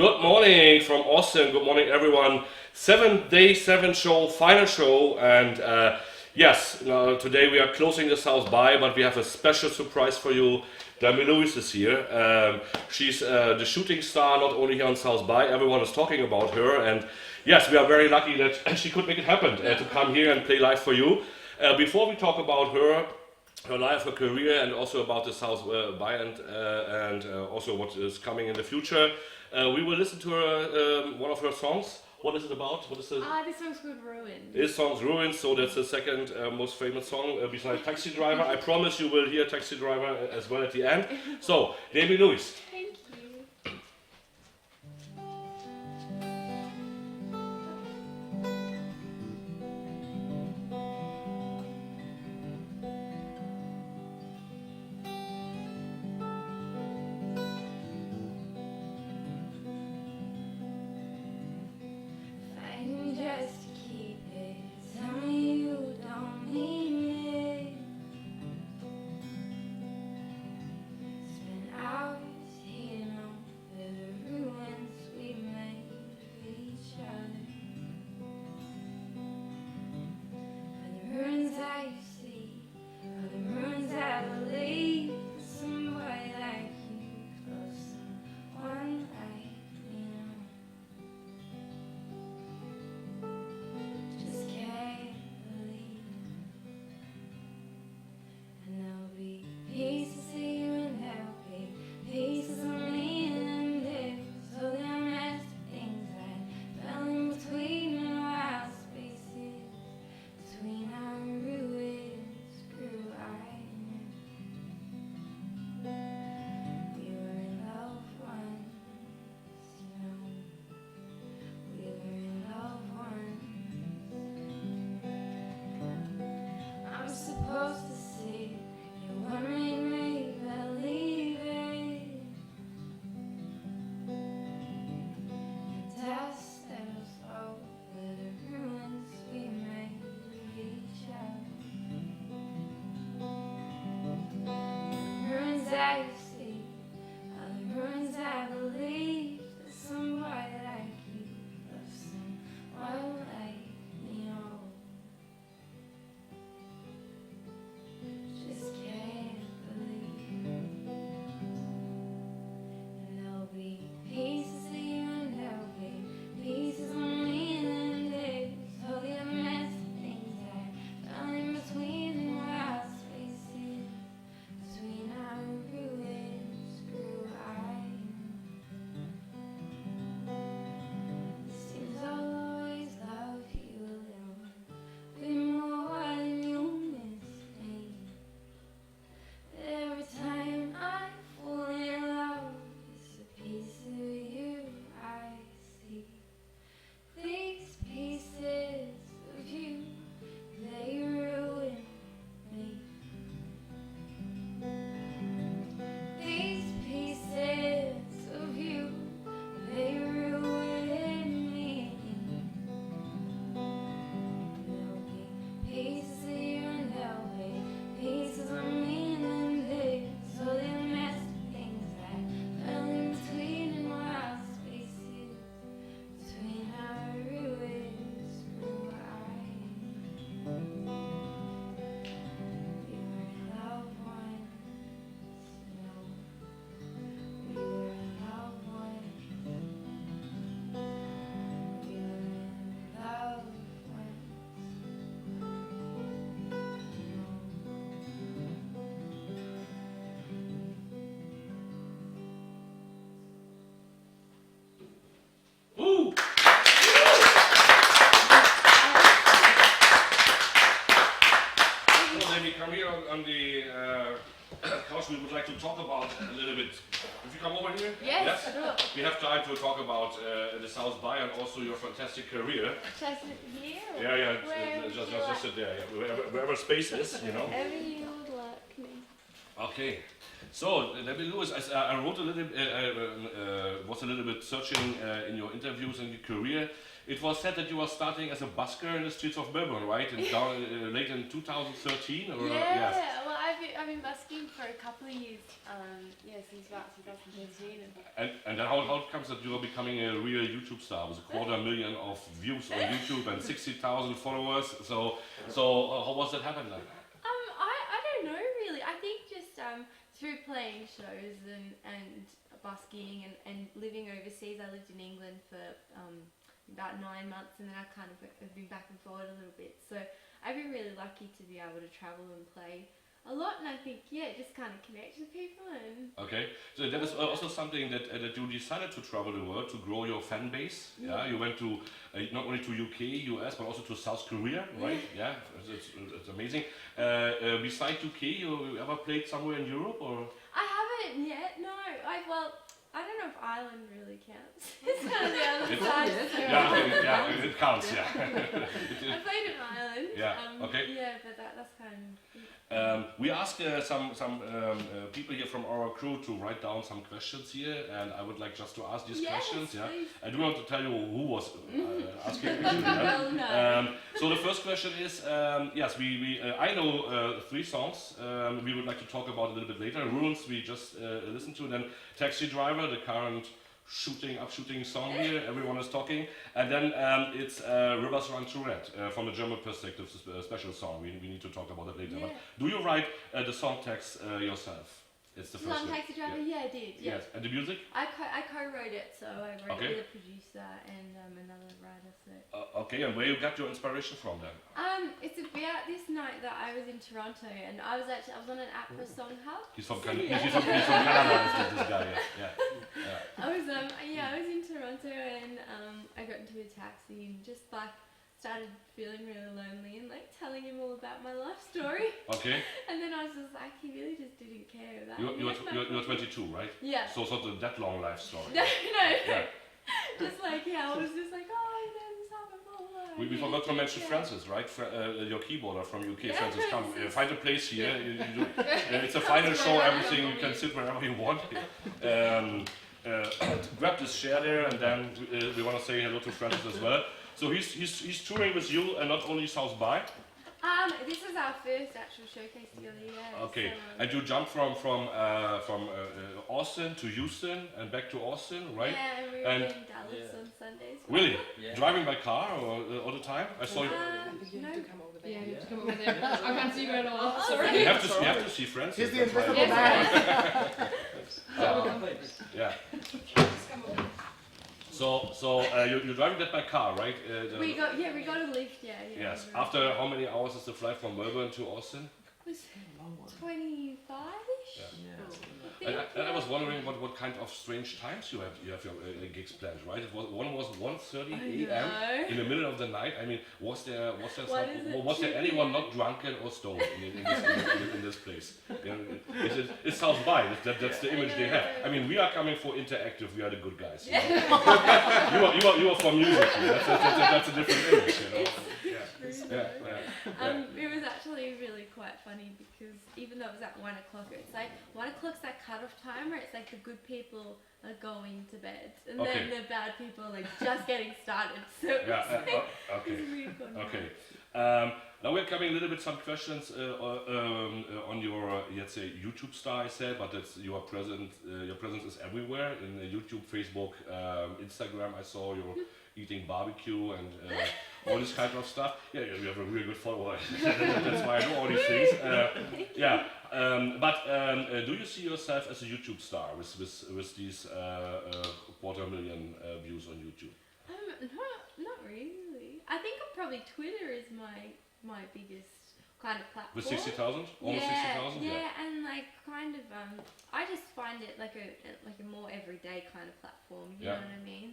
Good morning from Austin. Good morning, everyone. 7-day, 7 show, final show, and yes, today we are closing the South by, but we have a special surprise for you. Demi Louise is here. She's the shooting star, not only here on South by. Everyone is talking about her, and yes, we are very lucky that she could make it happen to come here and play live for you. Before we talk about her life, her career, and also about the South by and also what is coming in the future. We will listen to her, one of her songs. What is it about? What is the? This song's called Ruined. This song's Ruined, so that's the second most famous song besides Taxi Driver. I promise you will hear Taxi Driver as well at the end. So, Demi Louise. Thank you. Just keep it. Tell me you don't need me. Spend hours here on the ruins we made of each other. Are the ruins that you see? Are the ruins that will lead somebody like you? Or someone like me? Just can't believe. And there'll be pieces of you and there'll be pieces of me, and there's all the unrest things that fell in between the wild spaces between our ruins grew I knew. We were in love once, you know. We were in love once. I'm supposed to see you want to make me believe it. The dust settles over the ruins we made of each other. The ruins that you see are the ruins I believe that somebody like you loves someone like me. Oh, just can't believe. And there'll be pieces of you and there'll be pieces of me, and there's all the other messy things that fell in between the wild spaces between our ruins grew I. Seems I'll always love you a little bit more than you miss me. Every time I fall in love, it's a piece of you I see. These pieces of you, they ruin me. These pieces of you, they ruin me. There'll be pieces of you and there'll be pieces of me, and there's all the messy things that fell in between in wild spaces between our ruins grew I. We were in love once, you know. We were in love once. We were in love Woo! So, Demi, come here on the couch. We would like to talk about a little bit. If you come over here? Yes, sure. We have time to talk about the South by and also your fantastic career. Just here? Yeah, Where just sit there. Yeah. Wherever space is, you know. Wherever you would like me. Okay. So, Demi Louise, I wrote a little, was a little bit searching in your interviews and your career. It was said that you were starting as a busker in the streets of Melbourne, right? And down, late in 2013? Or, Yeah, yes. well, I've I've been busking for a couple of years. Since about 2013. And then how it comes that you are becoming a real YouTube star with 250,000 of views on YouTube and 60,000 followers? So how was that happen like? I don't know really. I think just through playing shows and busking and living overseas. I lived in England for about 9 months, and then I kind of have been back and forward a little bit. So I've been really lucky to be able to travel and play a lot, and I think it just kind of connects with people. And Okay, so that is also something that you decided to travel the world to grow your fan base. Yeah, you went to not only to UK, US, but also to South Korea, right? Yeah, it's amazing. Besides UK, you ever played somewhere in Europe or? I haven't yet. No, I don't know if Ireland really counts. It's kind of the other side. Yeah, it counts. Yeah. I played in Ireland. Yeah. Okay. Yeah, but that's kind of. We asked some people here from our crew to write down some questions here, and I would like just to ask these questions. Yeah, please. I do want to tell you who was asking. Well, no. So the first question is, yes, I know 3 songs. We would like to talk about a little bit later. Ruins we just listened to. Then Taxi Driver, the current shooting song here. Everyone is talking, and then it's Rivers Run Through Red from the German perspective, special song. We need to talk about it later. Yeah. But do you write the song text yourself? It's the first Long one. Taxi Driver, yeah, I did. Yeah. Yes, and the music? I co-wrote it, so I wrote Okay. it with a producer and another writer. So Okay, and where you got your inspiration from then? it's about this night that I was in Toronto, and I was on an Opera Song Hub. He's from So, Canada. yeah. He's from Canada. This guy. Yeah. I was in Toronto, and I got into a taxi and just started feeling really lonely and telling him all about my life story. Okay. And then I was just like, he really just didn't care about me. You're 22, right? Yeah. So it's not that long life story. No. Yeah. Just I was just like, oh, this happened for a while. We forgot to mention Francis, right? Your keyboarder from UK. Yeah, Francis, come Francis. Find a place here. It's a final show. Everything you can sit wherever you want. Grab this chair there, and then we want to say hello to Francis as well. So he's touring with you, and not only South by. This is our first actual showcase together, yeah. Okay, So, and you jumped from Austin to Houston and back to Austin, right? Yeah, and we were And- in Dallas on Sundays. Really? Yeah. Driving by car or all the time? I saw you. No. You have to come over there. I can't see you at all. Oh, Sorry. You have to see Francis. He's the that's why- invisible man. Yeah. So you're driving that by car, right? We got a lift, yeah. Yes. we were- After how many hours is the flight from Melbourne to Austin? It was 25-ish. And I was wondering what kind of strange times you have your gigs planned, right? One was 1:30 a.m. in the middle of the night. I mean, was there anyone not drunken or stoned in this place? You know, it's South by. That's the image they have. I mean, we are coming for interactive. We are the good guys. You know? you are for music. You know? That's a different image. You know? It was actually really quite funny because even though it was at 1 o'clock, it's like 1 o'clock's that cut-off time where it's like the good people are going to bed and then the bad people are like just getting started. So it's Okay. it's a weird one. Okay. Now we're coming a little bit some questions on your let's say YouTube star. I said, but that's your presence is everywhere in YouTube, Facebook, Instagram. I saw you're eating barbecue and all this kind of stuff. Yeah, you have a really good follower. That's why I know all these things. But do you see yourself as a YouTube star with these 250,000 views on YouTube? Not really. I think probably Twitter is my biggest kind of platform. With 60,000, almost 60,000. Yeah, and kind of I just find it like a more everyday kind of platform. You know what I mean?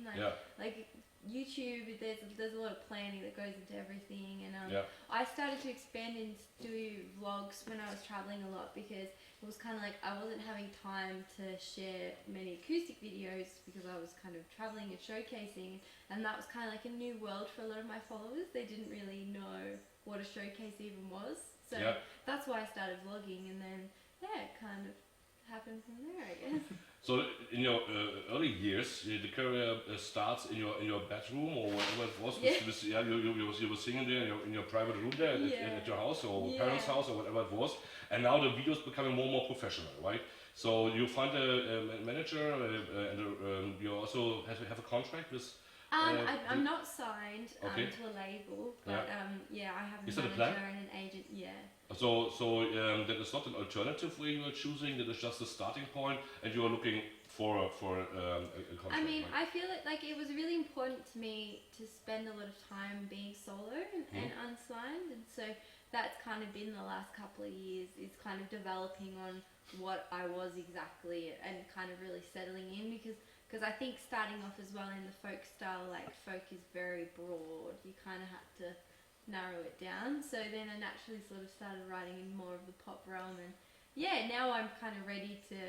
Like YouTube, there's a lot of planning that goes into everything, and I started to expand and do vlogs when I was traveling a lot because it was kind of like I wasn't having time to share many acoustic videos because I was kind of traveling and showcasing, and that was kind of like a new world for a lot of my followers. They didn't really know what a showcase even was, so that's why I started vlogging, and then it kind of happen from there, I guess. So in your early years, the career starts in your bedroom or whatever it was. Yeah. You were singing there in your private room there at your house or parents' house or whatever it was. And now the video's becoming more and more professional, right? So you find a manager and you also have a contract with. I'm not signed to a label, but I have a manager and an agent. Yeah. So that is not an alternative way you are choosing. That is just a starting point, and you are looking for a contract. I mean, right? I feel like it was really important to me to spend a lot of time being solo and unsigned, and so that's kind of been the last couple of years. Is kind of developing on what I was exactly and kind of really settling in because I think starting off as well in the folk style, like folk is very broad. You kind of have to narrow it down. So then I naturally sort of started writing in more of the pop realm, and now I'm kind of ready to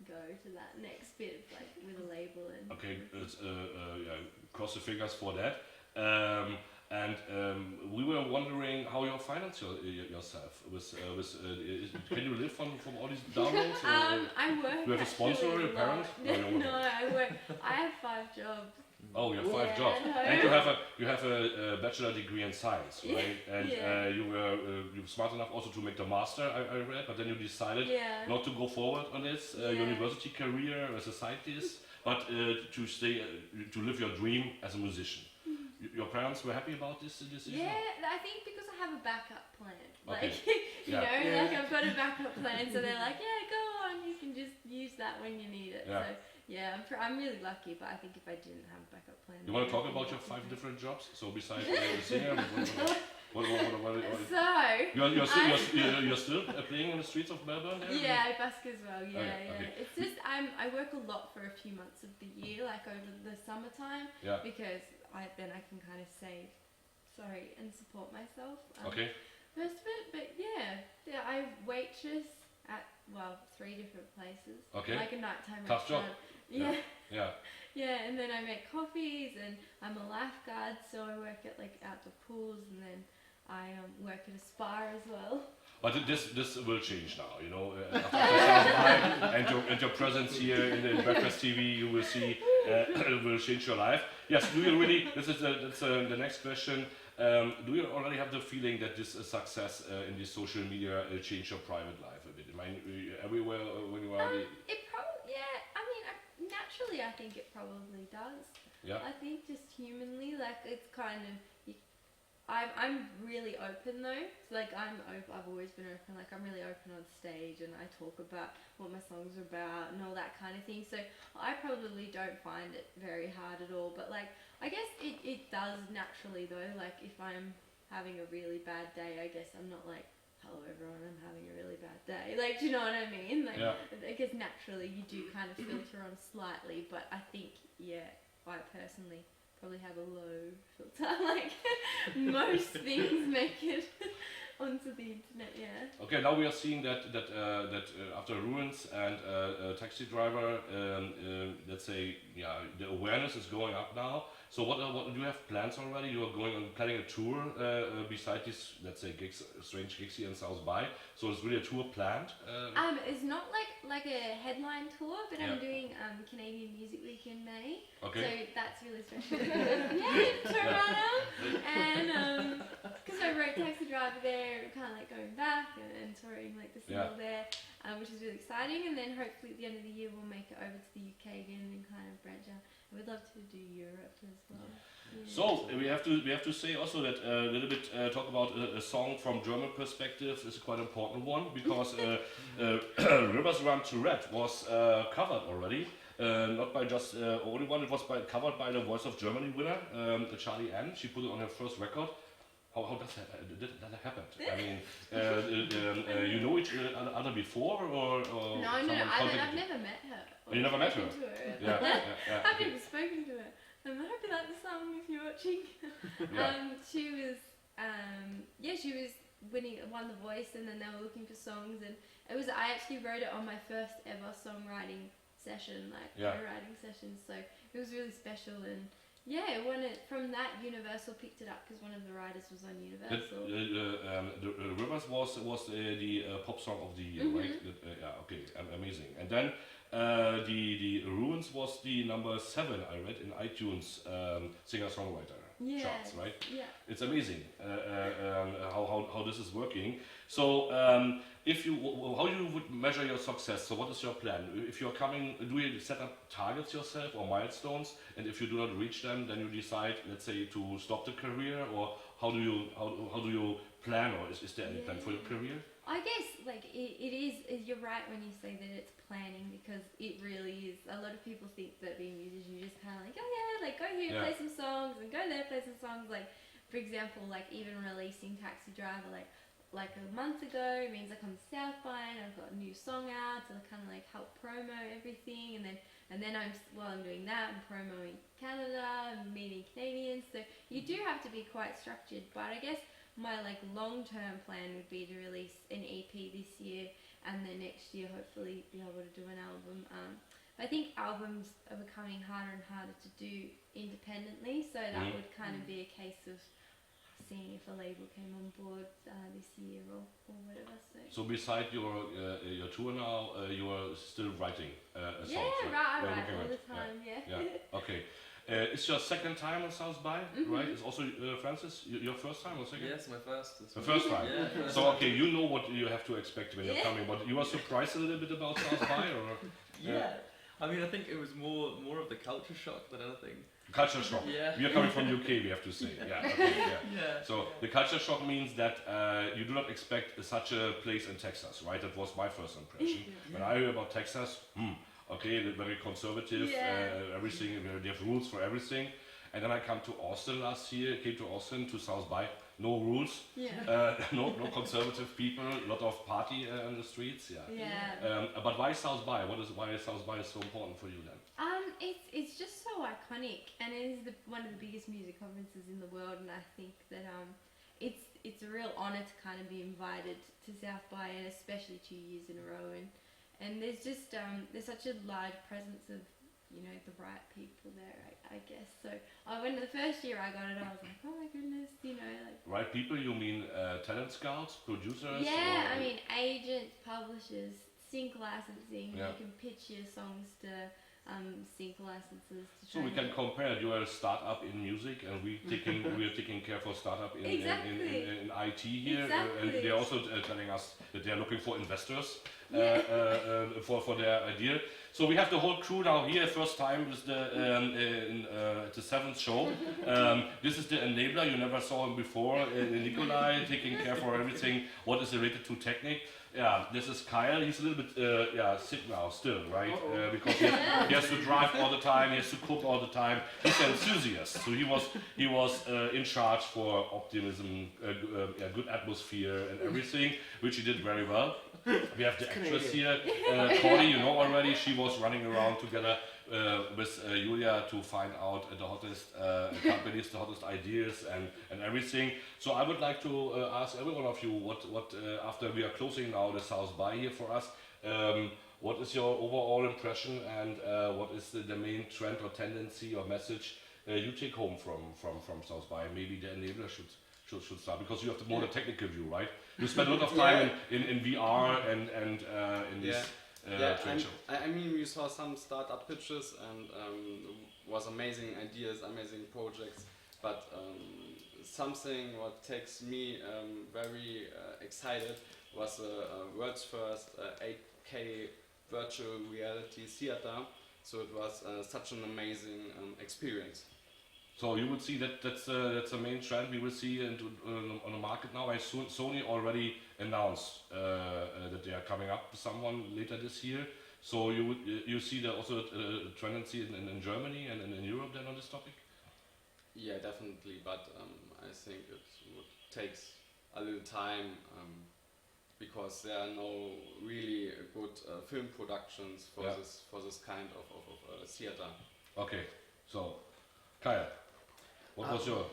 go to that next bit, like with a label and. Okay, cross the fingers for that. And we were wondering how you finance yourself. Can you live from all these downloads? I work. Do you have a sponsor, a parent? No, I work. I have 5 jobs. Oh, you have 5 jobs, and you have a bachelor degree in science, right? And you were smart enough also to make the master. I read, but then you decided not to go forward on this university career as a scientist, but to live your dream as a musician. Your parents were happy about this decision? Yeah, I think because I have a backup plan. Okay. Like, like I've got a backup plan, so they're like, go on, you can just use that when you need it. Yeah. So, I'm really lucky, but I think if I didn't have a backup plan... You want to talk about your 5 different jobs? So besides the singer, what So... You're still playing in the streets of Melbourne? Yeah, I busk as well, Okay. It's just, I work a lot for a few months of the year, like over the summertime, because then I can kind of save, and support myself. Okay. Most of it, but I waitress at 3 different places. Okay. Like a nighttime Tough job. Yeah. Yeah. Yeah, and then I make coffees, and I'm a lifeguard, so I work at like outdoor pools, and then I work at a spa as well. But this will change now, after and your presence here in the Breakfast TV, you will see it will change your life. Yes, do you really? That's the next question. Do you already have the feeling that this success in this social media changed your private life a bit? I mean, everywhere when you are. It probably, I mean, naturally, I think it probably does. Yeah. I think just humanly, like it's kind of. I'm really open though. So, like I've always been open. Like I'm really open on stage, and I talk about what my songs are about and all that kind of thing. So I probably don't find it very hard at all. But like I guess it does naturally though. Like if I'm having a really bad day, I guess I'm not like, hello everyone, I'm having a really bad day. Like, do you know what I mean? Like I guess naturally you do kind of filter on slightly, but I think I personally probably have a low filter. Like most things make it onto the internet. Okay, now we are seeing that after Ruins and Taxi Driver, let's say the awareness is going up now. So what do you have plans already? You are planning a tour beside these, let's say, gigs, strange gigs here in South by. So it's really a tour planned. It's not like a headline tour, but I'm doing Canadian Music Week in May. Okay. So that's really special. Toronto, and because I wrote Taxi Driver there, kind of like going back and touring like the single there, which is really exciting. And then hopefully at the end of the year we'll make it over to the UK again and kind of branch out. I would love to do Europe as well. Yeah. So we have to say also that a little bit talk about a song from German perspective is a quite important one because Rivers Run to Red was covered already, not by just only one. It was covered by the Voice of Germany winner, Charlie Ann. She put it on her first record. How does that happen? I mean, you know each other before or no, I've never met her. You never met her? Yeah. I've never spoken to her. I hope you like the song if you're watching. She was, she was won the Voice, and then they were looking for songs, and I actually wrote it on my first ever songwriting session, writing session. So it was really special, and Yeah, from that, Universal picked it up because one of the writers was on Universal. The Rivers was the pop song of the year, right? Yeah, okay, amazing. And then the Ruins was the number 7 I read in iTunes singer-songwriter charts, right? Yeah. It's amazing how this is working. So how you would measure your success? So what is your plan? If you're coming, do you set up targets yourself or milestones? And if you do not reach them, then you decide, let's say, to stop the career, or how do you plan, or is there any plan for your career? I guess like it is. You're right when you say that it's planning, because it really is. A lot of people think that being a musician, you just kind of like, oh yeah, like go here, play some songs, and go there, play some songs. Like for example, like even releasing Taxi Driver, like a month ago, it means I come to South by and I've got a new song out, so I kind of like help promo everything, and then I'm doing that, I'm promoting Canada, I'm meeting Canadians, so you do have to be quite structured. But I guess my like long-term plan would be to release an EP this year, and then next year hopefully be able to do an album. I think albums are becoming harder and harder to do independently, so that would kind of be a case of seeing if a label came on board this year or whatever. So beside your tour now, you are still writing songs? Yeah, right, I write all the time, yeah. Okay. It's your second time on South by, right? It's also Francis, your first time or second? Yes, my first. The first time. Yeah. So okay, you know what you have to expect when you're coming, but you were surprised a little bit about South by, or? Yeah. I mean, I think it was more of the culture shock than anything. Culture shock. Yeah. We are coming from UK, we have to say. Yeah. Okay, yeah. So the culture shock means that you do not expect such a place in Texas, right? That was my first impression. When I hear about Texas, okay, they're very conservative, everything, they have rules for everything. And then I came to Austin last year, to South by, no rules, no conservative people, a lot of party in the streets, but why South by? Why is South by so important for you then? It's just so iconic, and it is one of the biggest music conferences in the world, and I think that it's a real honour to kind of be invited to South by, and especially 2 years in a row, and there's just there's such a large presence of, you know, the right people there, I guess. So when the first year I got it, I was like, oh my goodness, you know, like. Right people, you mean talent scouts, producers? Yeah, I mean agents, publishers, sync licensing. You can pitch your songs to sync licenses. So we can compare. You are a startup in music, and we are taking care for startup in IT here. And they're also telling us that they are looking for investors for their idea. So we have the whole crew now here. First time is the 7th show. This is the enabler. You never saw him before. Nikolai taking care for everything. What is related to technique? Yeah, this is Kyle. He's a little bit sick now still, right? Because he has to drive all the time. He has to cook all the time. He's an enthusiast. So he was in charge for optimism, good atmosphere, and everything, which he did very well. We have the actress here, Cordy, you know already. She was running around together with Julia to find out the hottest companies, the hottest ideas, and everything. So I would like to ask every one of you what after we are closing now the South by here for us, what is your overall impression, and what is the main trend or tendency or message you take home from South by? Maybe the enabler should start, because you have more the technical view, right? You spend a lot of time in VR and in this trade show. I mean, we saw some startup pitches and was amazing ideas, amazing projects, but something what takes me very excited was a world's first 8K virtual reality theater. So it was such an amazing experience. So you would see that's a main trend we will see on the market now. Sony already announced that they are coming up with someone later this year. So you see there also a tendency in Germany and in Europe then on this topic? Yeah, definitely. But I think it takes a little time because there are no really good film productions for this kind of theater. Okay, so Kaya. What was your?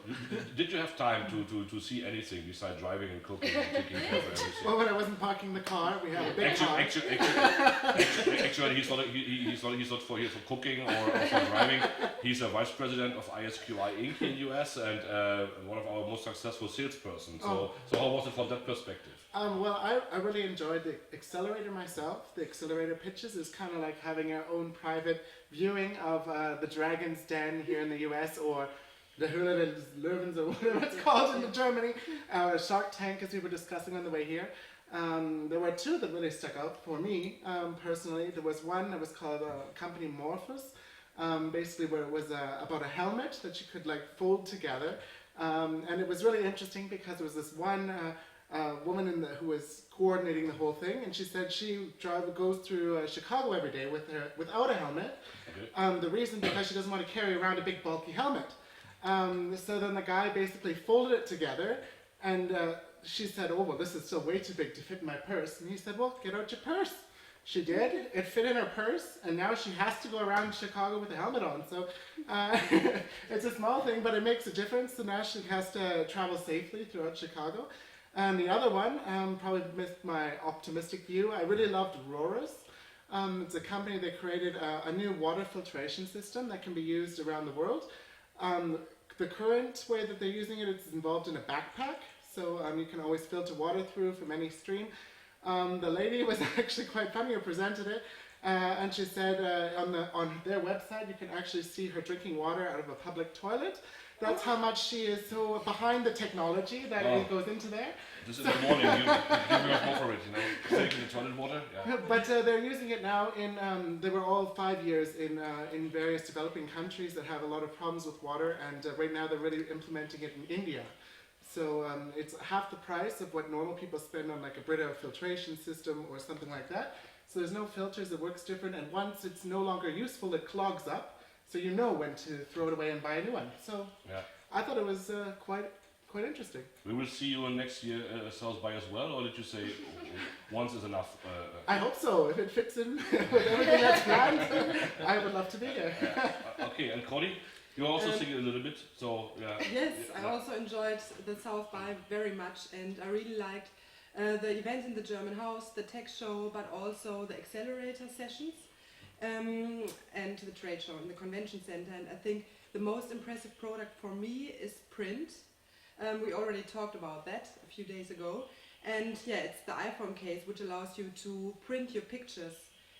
Did you have time to see anything besides driving and cooking and taking care of everything? Well, when I wasn't parking the car, we have a big car. Actually, he's not for here for cooking or for driving. He's a vice president of ISQI Inc. in US and one of our most successful salespersons. So how was it from that perspective? Well, I really enjoyed the accelerator myself. The accelerator pitches is kind of like having our own private viewing of the Dragon's Den here in the US, or the Höhle des Löwens, or whatever it's called in Germany. Shark Tank, as we were discussing on the way here. There were two that really stuck out for me personally. There was one that was called Company Morphos, basically where it was about a helmet that you could like fold together. And it was really interesting because there was this one woman who was coordinating the whole thing, and she said she goes through Chicago every day without a helmet. Okay. The reason because she doesn't want to carry around a big bulky helmet. So then the guy basically folded it together, and she said, oh, well, this is still way too big to fit in my purse. And he said, well, get out your purse. She did. It fit in her purse, and now she has to go around Chicago with a helmet on. So it's a small thing, but it makes a difference. So now she has to travel safely throughout Chicago. And the other one, probably missed my optimistic view. I really loved Aurora's. It's a company that created a new water filtration system that can be used around the world. The current way that they're using it, it's involved in a backpack, so you can always filter water through from any stream. The lady was actually quite funny who presented it, and she said on their website you can actually see her drinking water out of a public toilet. That's how much she is so behind the technology that it goes into there. This is the morning, you give me a call for it, you know, taking the toilet water. Yeah. But they're using it now they were all 5 years in various developing countries that have a lot of problems with water, and right now they're really implementing it in India. So it's half the price of what normal people spend on like a Brita filtration system or something like that. So there's no filters, it works different, and once it's no longer useful, it clogs up. So you know when to throw it away and buy a new one. So yeah. I thought it was quite interesting. We will see you next year South by as well, or did you say once is enough? I hope so. If it fits in with everything that's planned, I would love to be there. Okay, and Cody, you also sing a little bit, so yeah. Yes, I also enjoyed the South by very much, and I really liked the events in the German House, the tech show, but also the accelerator sessions. And the trade show in the convention center, and I think the most impressive product for me is print. We already talked about that a few days ago, and yeah, it's the iPhone case which allows you to print your pictures,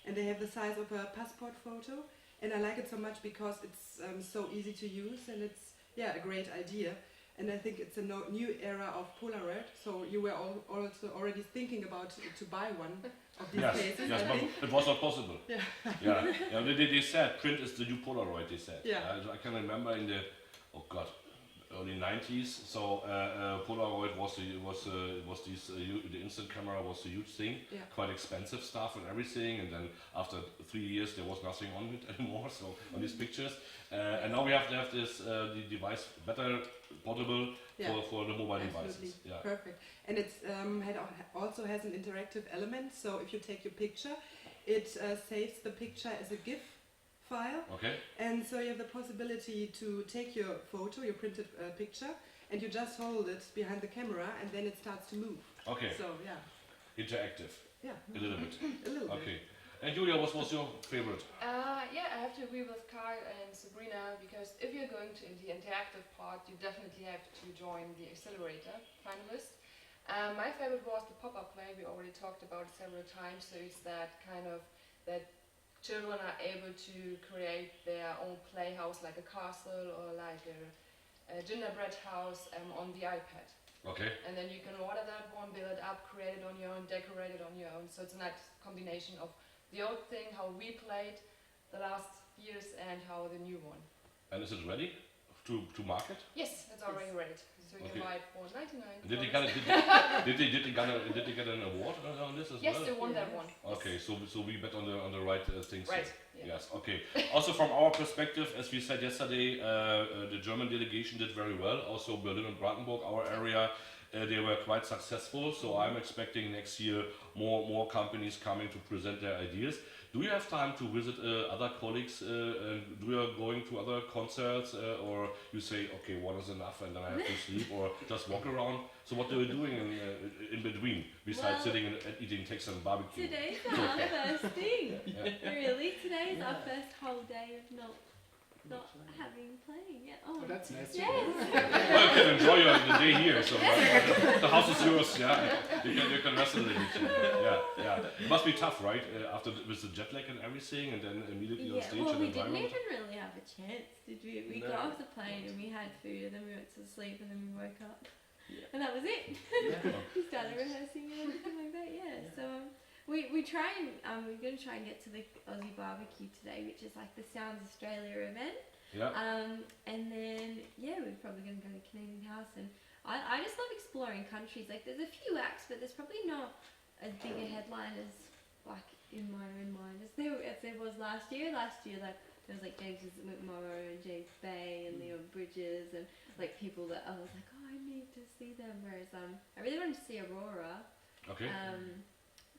and they have the size of a passport photo, and I like it so much because it's so easy to use, and it's a great idea. And I think it's a new era of Polaroid, so you were also already thinking about to buy one of these cases. Yes, but it was not possible. They said print is the new Polaroid, they said. I can remember in the, early 90s, so Polaroid the instant camera was a huge thing, quite expensive stuff and everything, and then after 3 years there was nothing on it anymore, so on these pictures. And now we have to have this the device better portable for the mobile devices. Yeah. Perfect. And it's also has an interactive element, so if you take your picture, it saves the picture as a GIF file. Okay. And so you have the possibility to take your photo, your printed picture, and you just hold it behind the camera, and then it starts to move. Okay. So yeah. Interactive. Yeah. A little bit. A little bit. Okay. And Julia, what was your favorite? Yeah, I have to agree with Kai and Sabrina, because if you're going to the interactive part, you definitely have to join the accelerator finalist. My favorite was the pop-up play. We already talked about it several times. So it's that kind of that children are able to create their own playhouse, like a castle or like a gingerbread house on the iPad. Okay. And then you can order that one, build it up, create it on your own, decorate it on your own. So it's a nice combination of the old thing, how we played the last years, and how the new one. And is it ready to market? Yes, it's already ready. So you can buy it for $99. Did they get an award on this as well? Yes, they won that one. Okay, so we bet on the right things. Right. Yeah. Yes. Okay. Also, from our perspective, as we said yesterday, the German delegation did very well. Also, Berlin and Brandenburg, our area, they were quite successful. So I'm expecting next year more companies coming to present their ideas. Do you have time to visit other colleagues? Do you are going to other concerts, or you say, okay, one is enough, and then I have to sleep, or just walk around? So what are you doing in between, besides sitting and eating Texan barbecue? Today's our first thing. Yeah. Really, today's our first whole day of not having playing. Yeah. Oh, that's nice. Yes. Well, you can enjoy the day here. So the house is yours. Yeah, you can rest a little bit. Yeah. It must be tough, right? After with the jet lag and everything, and then immediately on stage. Well, and we didn't environment. even really have a chance, did we? We got off the plane and we had food, and then we went to sleep, and then we woke up, and that was it. We started rehearsing and everything like that. Yeah. So. We try and we're gonna try and get to the Aussie barbecue today, which is like the Sounds Australia event. Yeah. And then we're probably gonna go to Canadian House, and I just love exploring countries. Like there's a few acts, but there's probably not as big a headline as like in my own mind as there was last year. Last year, like there was like James McMorrow and James Bay and Leon Bridges and like people that I was like, oh, I need to see them. Whereas I really wanted to see Aurora. Okay.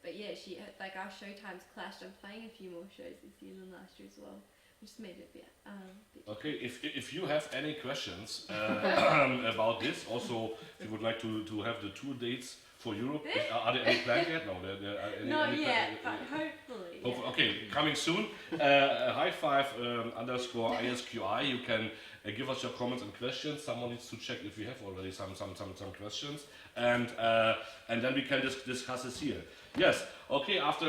But yeah, she like our show times clashed. I'm playing a few more shows this year than last year as well, which made it a bit. Okay, if you have any questions about this, also if you would like to have the tour dates for Europe, are there any planned yet? No, not yet, but hopefully. Yeah. Okay, coming soon. HIGHFIVE _ISQI. You can give us your comments and questions. Someone needs to check if we have already some questions, and then we can discuss this here. Yes. Okay. After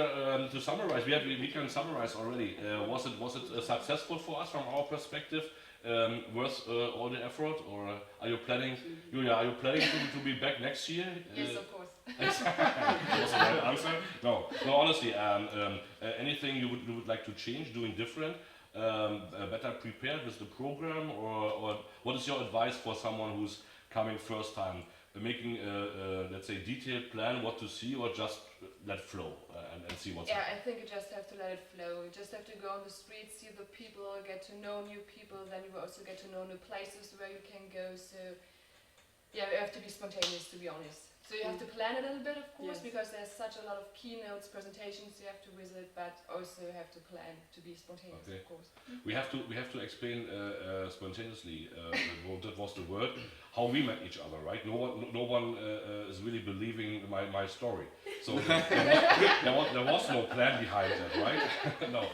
to summarize, we can summarize already. Was it successful for us from our perspective? Worth all the effort, or are you planning, Julia? Are you planning to be back next year? Yes, of course. That's the right answer. No. Honestly, anything you would like to change, doing different, better prepared with the program, or what is your advice for someone who's coming first time? Making let's say detailed plan what to see, or just let flow and see what's happening? I think you just have to let it flow. You just have to go on the streets, see the people, get to know new people, then you also get to know new places where you can go. So you have to be spontaneous, to be honest. So you have to plan a little bit, of course, because there's such a lot of keynotes, presentations you have to visit, but also you have to plan to be spontaneous, of course. We have to explain spontaneously. That was the word. How we met each other, right? No one is really believing my story. So there was no plan behind that, right? No.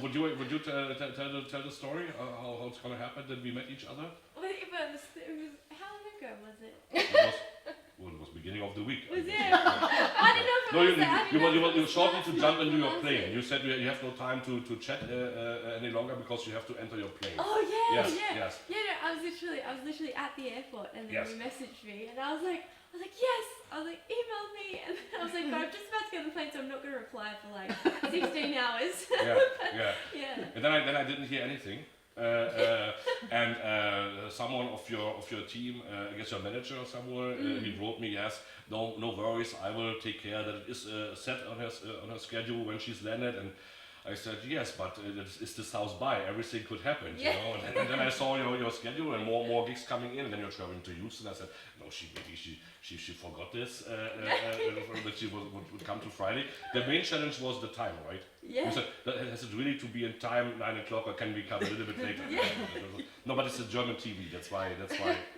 Would you tell the story how it's gonna happen that we met each other? Well, it was how long ago was it? It was beginning of the week. Was it? I don't know if you shortly to jump into your plane. You said you have no time to chat any longer because you have to enter your plane. Oh yeah, yes, yeah. Yes. Yeah, no, I was literally at the airport, and then you messaged me, and I was like yes. I was like, email me, and I was like, I'm just about to get on the plane, so I'm not gonna reply for like 16 hours. Yeah. And then I didn't hear anything. And someone of your team, I guess your manager or somewhere, he wrote me, yes, no worries, I will take care that it is set on her schedule when she's landed. And I said, yes, but it's the South by, everything could happen, you know. And then I saw your schedule and more gigs coming in, and then you're traveling to Houston. I said, no, she forgot this, that she would come to Friday. The main challenge was the time, right? Yeah. You said, has it really to be in time, 9 o'clock, or can we come a little bit later? No, but it's a German TV, that's why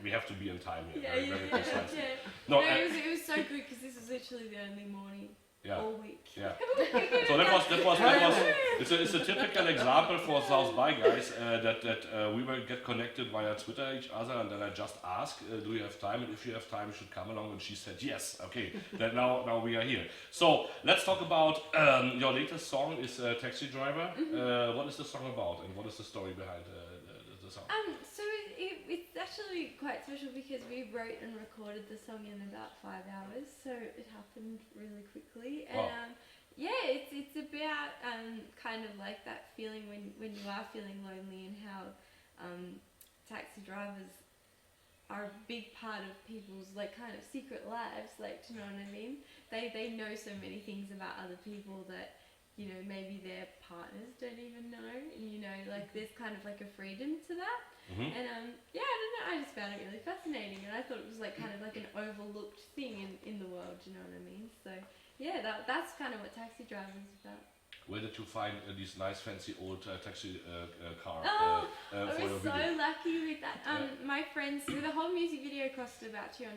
we have to be in time here, very precisely. No, it was so good, because this was literally the only morning. All week. Yeah. So that was it's a typical example for South by guys that we will get connected via Twitter each other, and then I just ask, do you have time? And if you have time, you should come along. And she said yes. Okay. Then now we are here. So let's talk about your latest song is Taxi Driver. What is the song about, and what is the story behind the song? So it's actually quite special because we wrote and recorded the song in about 5 hours, so it happened really quickly. And it's about kind of like that feeling when you are feeling lonely, and how taxi drivers are a big part of people's like kind of secret lives, like, do you know what I mean? They know so many things about other people that, you know, maybe their partners don't even know, and you know, like there's kind of like a freedom to that. And I don't know, I just found it really fascinating, and I thought it was like kind of like an overlooked thing in the world, you know what I mean? So yeah, that's kind of what Taxi Driver is about. where did you find these nice fancy old taxi car I for your was so video? lucky with that. My friends, the whole music video costed about $200.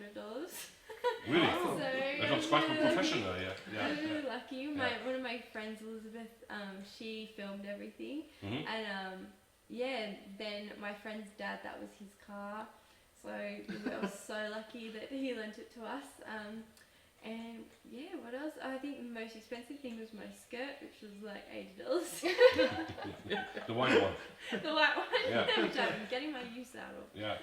Really? So That looks quite professional, yeah. really lucky. One of my friends, Elizabeth, she filmed everything, and then my friend's dad, that was his car. So I was so lucky that he lent it to us. And yeah, what else? I think the most expensive thing was my skirt, which was like $80. The white one. The white one, Yeah. which I'm getting my use out of. Yeah.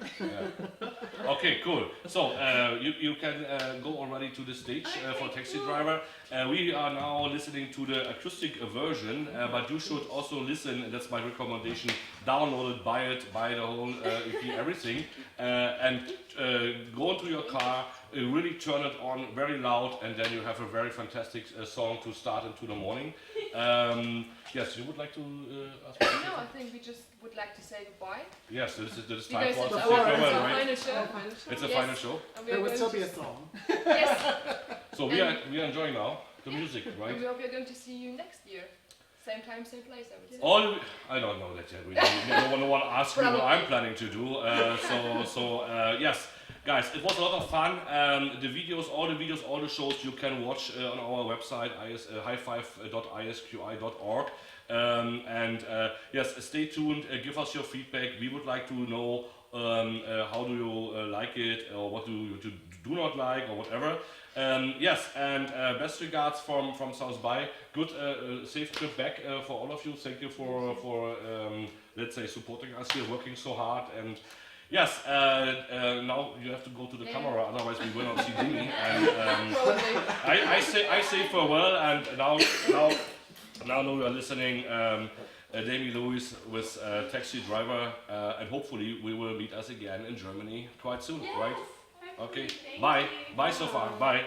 Okay, cool. So you can go already to the stage for Taxi Driver. We are now listening to the acoustic version, but you should also listen, and that's my recommendation, download it, buy the whole EP, everything, and go into your car, really turn it on very loud, and then you have a very fantastic song to start into the morning. Yes, you would like to ask me? No, I think we just would like to say goodbye. Yes, this is time Because for it's farewell, our right? final show. It's a Yes. final show. And we There are would going still to be a song. Yes. So we are enjoying now the music, right? And we hope we are going to see you next year. Same time, same place, I would say. I don't know that yet. No one asked me what I'm planning to do. Yes, guys, it was a lot of fun. All the shows you can watch on our website, highfive.isqi.org. Yes, stay tuned. Give us your feedback. We would like to know how do you like it, or what do you do not like, or whatever. Yes, and best regards from South by. Good, safe trip back for all of you. Thank you for let's say supporting us here, working so hard. And yes, now you have to go to the camera, otherwise we will not see Demi. And I say farewell, and now we are listening. Demi Louise with Taxi Driver, and hopefully we will meet us again in Germany quite soon, right? Okay, bye so far, bye.